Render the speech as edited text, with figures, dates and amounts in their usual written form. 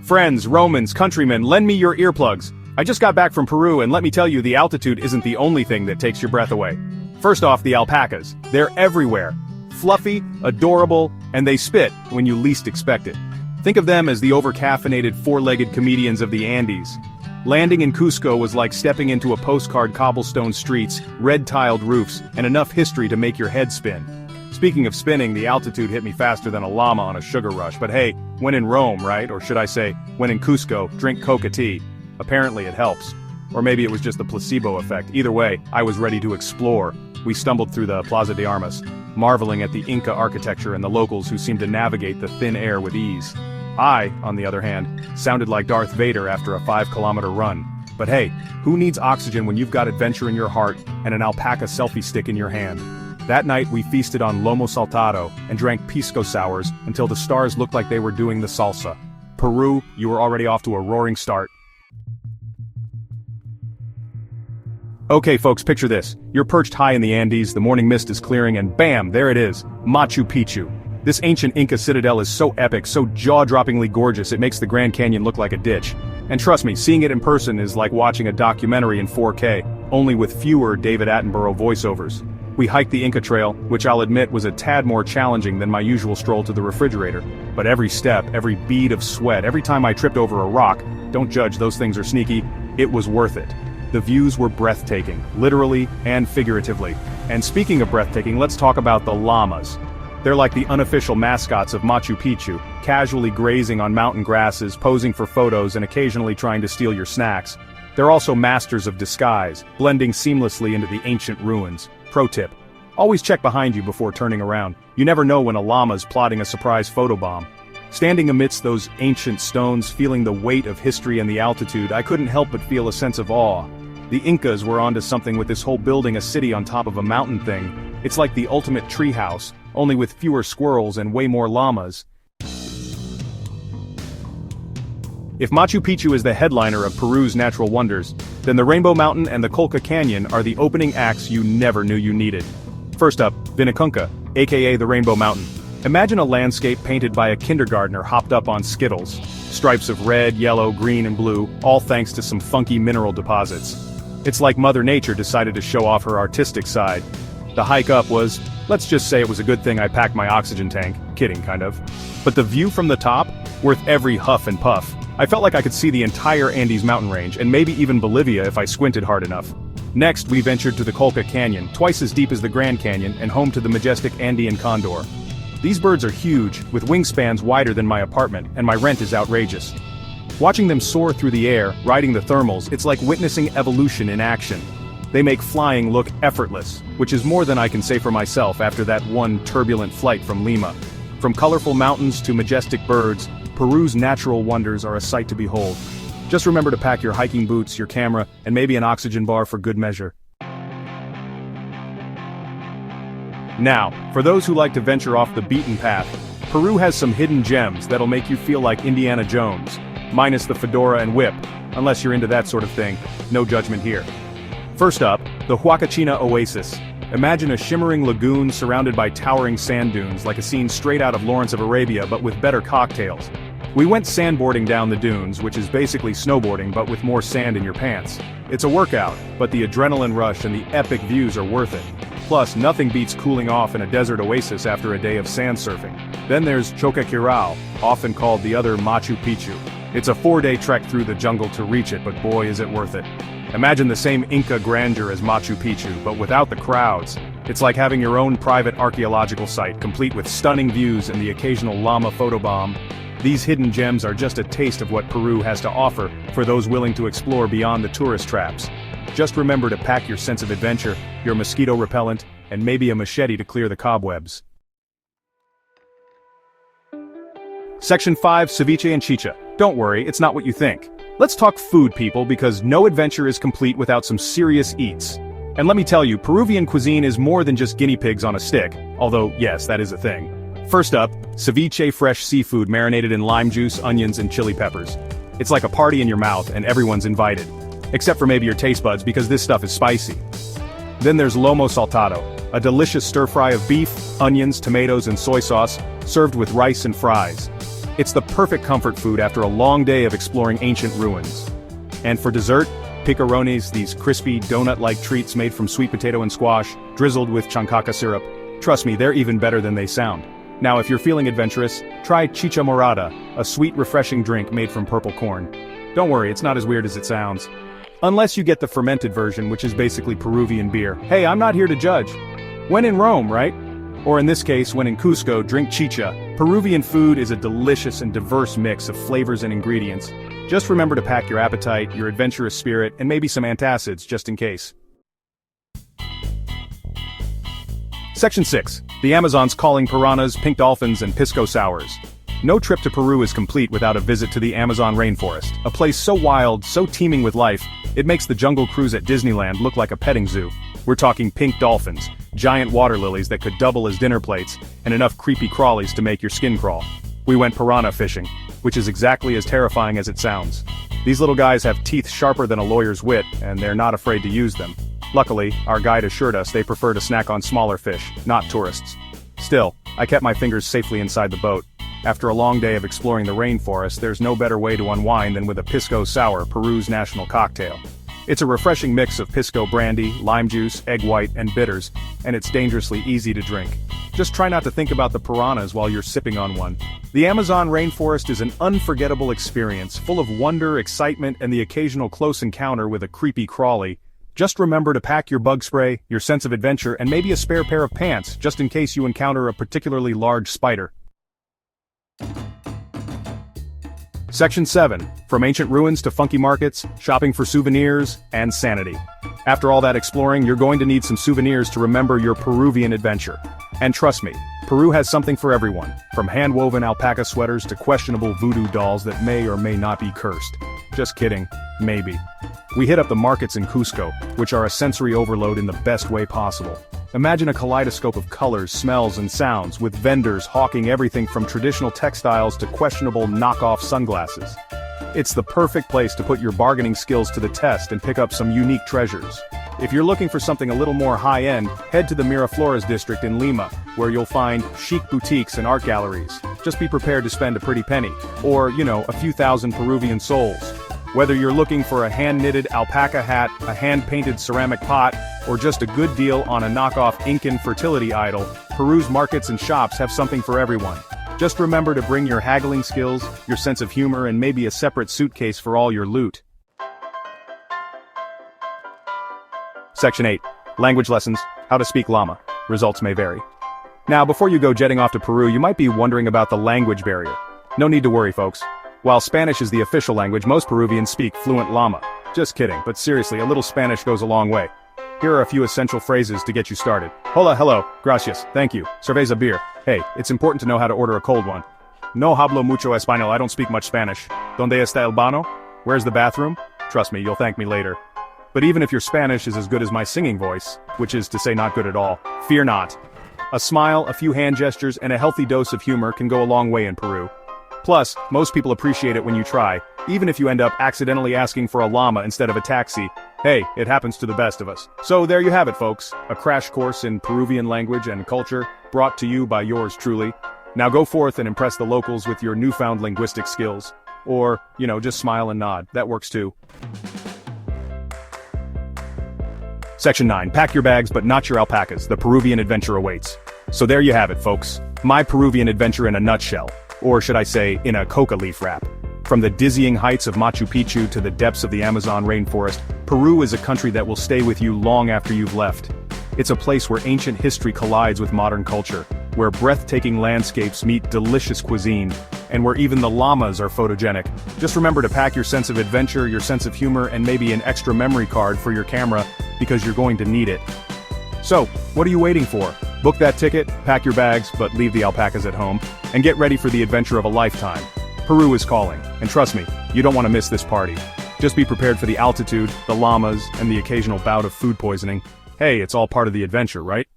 Friends, Romans, countrymen, lend me your earplugs. I just got back from Peru and let me tell you the altitude isn't the only thing that takes your breath away. First off, the alpacas. They're everywhere. Fluffy, adorable, and they spit when you least expect it. Think of them as the over-caffeinated four-legged comedians of the Andes. Landing in Cusco was like stepping into a postcard cobblestone streets, red-tiled roofs, and enough history to make your head spin. Speaking of spinning, the altitude hit me faster than a llama on a sugar rush, but hey, when in Rome, right? Or should I say, when in Cusco, drink coca tea. Apparently it helps. Or maybe it was just the placebo effect. Either way, I was ready to explore. We stumbled through the Plaza de Armas, marveling at the Inca architecture and the locals who seemed to navigate the thin air with ease. I, on the other hand, sounded like Darth Vader after a 5-kilometer run. But hey, who needs oxygen when you've got adventure in your heart and an alpaca selfie stick in your hand? That night we feasted on lomo saltado and drank pisco sours until the stars looked like they were doing the salsa. Peru, you were already off to a roaring start. Okay folks, picture this. You're perched high in the Andes, the morning mist is clearing, and bam, there it is, Machu Picchu. This ancient Inca citadel is so epic, so jaw-droppingly gorgeous it makes the Grand Canyon look like a ditch. And trust me, seeing it in person is like watching a documentary in 4K, only with fewer David Attenborough voiceovers. We hiked the Inca Trail, which I'll admit was a tad more challenging than my usual stroll to the refrigerator. But every step, every bead of sweat, every time I tripped over a rock, don't judge, those things are sneaky, it was worth it. The views were breathtaking, literally and figuratively. And speaking of breathtaking, let's talk about the llamas. They're like the unofficial mascots of Machu Picchu, casually grazing on mountain grasses, posing for photos and occasionally trying to steal your snacks. They're also masters of disguise, blending seamlessly into the ancient ruins. Pro tip: always check behind you before turning around. You never know when a llama's plotting a surprise photobomb. Standing amidst those ancient stones, feeling the weight of history and the altitude, I couldn't help but feel a sense of awe. The Incas were onto something with this whole building a city on top of a mountain thing. It's like the ultimate treehouse, only with fewer squirrels and way more llamas. If Machu Picchu is the headliner of Peru's natural wonders, then the Rainbow Mountain and the Colca Canyon are the opening acts you never knew you needed. First up, Vinicunca, aka the Rainbow Mountain. Imagine a landscape painted by a kindergartner hopped up on Skittles. Stripes of red, yellow, green, and blue, all thanks to some funky mineral deposits. It's like Mother Nature decided to show off her artistic side. The hike up was, let's just say it was a good thing I packed my oxygen tank. Kidding, kind of. But the view from the top? Worth every huff and puff. I felt like I could see the entire Andes mountain range, and maybe even Bolivia if I squinted hard enough. Next, we ventured to the Colca Canyon, twice as deep as the Grand Canyon, and home to the majestic Andean condor. These birds are huge, with wingspans wider than my apartment, and my rent is outrageous. Watching them soar through the air, riding the thermals, it's like witnessing evolution in action. They make flying look effortless, which is more than I can say for myself after that one turbulent flight from Lima. From colorful mountains to majestic birds, Peru's natural wonders are a sight to behold. Just remember to pack your hiking boots, your camera, and maybe an oxygen bar for good measure. Now, for those who like to venture off the beaten path, Peru has some hidden gems that'll make you feel like Indiana Jones, minus the fedora and whip, unless you're into that sort of thing, no judgment here. First up, the Huacachina Oasis. Imagine a shimmering lagoon surrounded by towering sand dunes like a scene straight out of Lawrence of Arabia but with better cocktails. We went sandboarding down the dunes, which is basically snowboarding but with more sand in your pants. It's a workout, but the adrenaline rush and the epic views are worth it. Plus, nothing beats cooling off in a desert oasis after a day of sand surfing. Then there's Choqquequirao, often called the other Machu Picchu. It's a 4-day trek through the jungle to reach it, but boy is it worth it. Imagine the same Inca grandeur as Machu Picchu, but without the crowds. It's like having your own private archaeological site, complete with stunning views and the occasional llama photobomb. These hidden gems are just a taste of what Peru has to offer for those willing to explore beyond the tourist traps. Just remember to pack your sense of adventure, your mosquito repellent, and maybe a machete to clear the cobwebs. Section 5, Ceviche and Chicha. Don't worry, it's not what you think. Let's talk food, people, because no adventure is complete without some serious eats. And let me tell you, Peruvian cuisine is more than just guinea pigs on a stick, although yes, that is a thing. First up, ceviche, fresh seafood marinated in lime juice, onions, and chili peppers. It's like a party in your mouth and everyone's invited. Except for maybe your taste buds because this stuff is spicy. Then there's lomo saltado, a delicious stir-fry of beef, onions, tomatoes, and soy sauce, served with rice and fries. It's the perfect comfort food after a long day of exploring ancient ruins. And for dessert, picarones, these crispy, donut-like treats made from sweet potato and squash, drizzled with chancaca syrup. Trust me, they're even better than they sound. Now if you're feeling adventurous, try chicha morada, a sweet, refreshing drink made from purple corn. Don't worry, it's not as weird as it sounds. Unless you get the fermented version, which is basically Peruvian beer. Hey, I'm not here to judge. When in Rome, right? Or in this case, when in Cusco, drink chicha. Peruvian food is a delicious and diverse mix of flavors and ingredients. Just remember to pack your appetite, your adventurous spirit, and maybe some antacids, just in case. Section 6. The Amazon's calling piranhas, pink dolphins, and pisco sours. No trip to Peru is complete without a visit to the Amazon rainforest, a place so wild, so teeming with life, it makes the jungle cruise at Disneyland look like a petting zoo. We're talking pink dolphins, giant water lilies that could double as dinner plates, and enough creepy crawlies to make your skin crawl. We went piranha fishing, which is exactly as terrifying as it sounds. These little guys have teeth sharper than a lawyer's wit, and they're not afraid to use them. Luckily, our guide assured us they prefer to snack on smaller fish, not tourists. Still, I kept my fingers safely inside the boat. After a long day of exploring the rainforest, there's no better way to unwind than with a pisco sour, Peru's national cocktail. It's a refreshing mix of pisco brandy, lime juice, egg white, and bitters, and it's dangerously easy to drink. Just try not to think about the piranhas while you're sipping on one. The Amazon rainforest is an unforgettable experience, full of wonder, excitement, and the occasional close encounter with a creepy crawly. Just remember to pack your bug spray, your sense of adventure, and maybe a spare pair of pants, just in case you encounter a particularly large spider. Section 7. From ancient ruins to funky markets, shopping for souvenirs, and sanity. After all that exploring, you're going to need some souvenirs to remember your Peruvian adventure. And trust me, Peru has something for everyone, from hand-woven alpaca sweaters to questionable voodoo dolls that may or may not be cursed. Just kidding, maybe. We hit up the markets in Cusco, which are a sensory overload in the best way possible. Imagine a kaleidoscope of colors, smells, and sounds, with vendors hawking everything from traditional textiles to questionable knockoff sunglasses. It's the perfect place to put your bargaining skills to the test and pick up some unique treasures. If you're looking for something a little more high-end, head to the Miraflores district in Lima, where you'll find chic boutiques and art galleries. Just be prepared to spend a pretty penny, or, a few thousand Peruvian sols. Whether you're looking for a hand-knitted alpaca hat, a hand-painted ceramic pot, or just a good deal on a knockoff Incan fertility idol, Peru's markets and shops have something for everyone. Just remember to bring your haggling skills, your sense of humor, and maybe a separate suitcase for all your loot. Section 8. Language lessons, how to speak llama. Results may vary. Now, before you go jetting off to Peru, you might be wondering about the language barrier. No need to worry, folks. While Spanish is the official language, most Peruvians speak fluent llama. Just kidding, but seriously, a little Spanish goes a long way. Here are a few essential phrases to get you started. Hola, hello, gracias, thank you, cerveza beer. Hey, it's important to know how to order a cold one. No hablo mucho español, I don't speak much Spanish. ¿Dónde está el baño? Where's the bathroom? Trust me, you'll thank me later. But even if your Spanish is as good as my singing voice, which is to say not good at all, fear not. A smile, a few hand gestures, and a healthy dose of humor can go a long way in Peru. Plus, most people appreciate it when you try, even if you end up accidentally asking for a llama instead of a taxi. Hey, it happens to the best of us. So there you have it, folks. A crash course in Peruvian language and culture, brought to you by yours truly. Now go forth and impress the locals with your newfound linguistic skills. Or, just smile and nod. That works too. Section 9. Pack your bags but not your alpacas. The Peruvian adventure awaits. So there you have it, folks. My Peruvian adventure in a nutshell. Or should I say, in a coca leaf wrap. From the dizzying heights of Machu Picchu to the depths of the Amazon rainforest, Peru is a country that will stay with you long after you've left. It's a place where ancient history collides with modern culture, where breathtaking landscapes meet delicious cuisine, and where even the llamas are photogenic. Just remember to pack your sense of adventure, your sense of humor, and maybe an extra memory card for your camera, because you're going to need it. So, what are you waiting for? Book that ticket, pack your bags, but leave the alpacas at home, and get ready for the adventure of a lifetime. Peru is calling, and trust me, you don't want to miss this party. Just be prepared for the altitude, the llamas, and the occasional bout of food poisoning. Hey, it's all part of the adventure, right?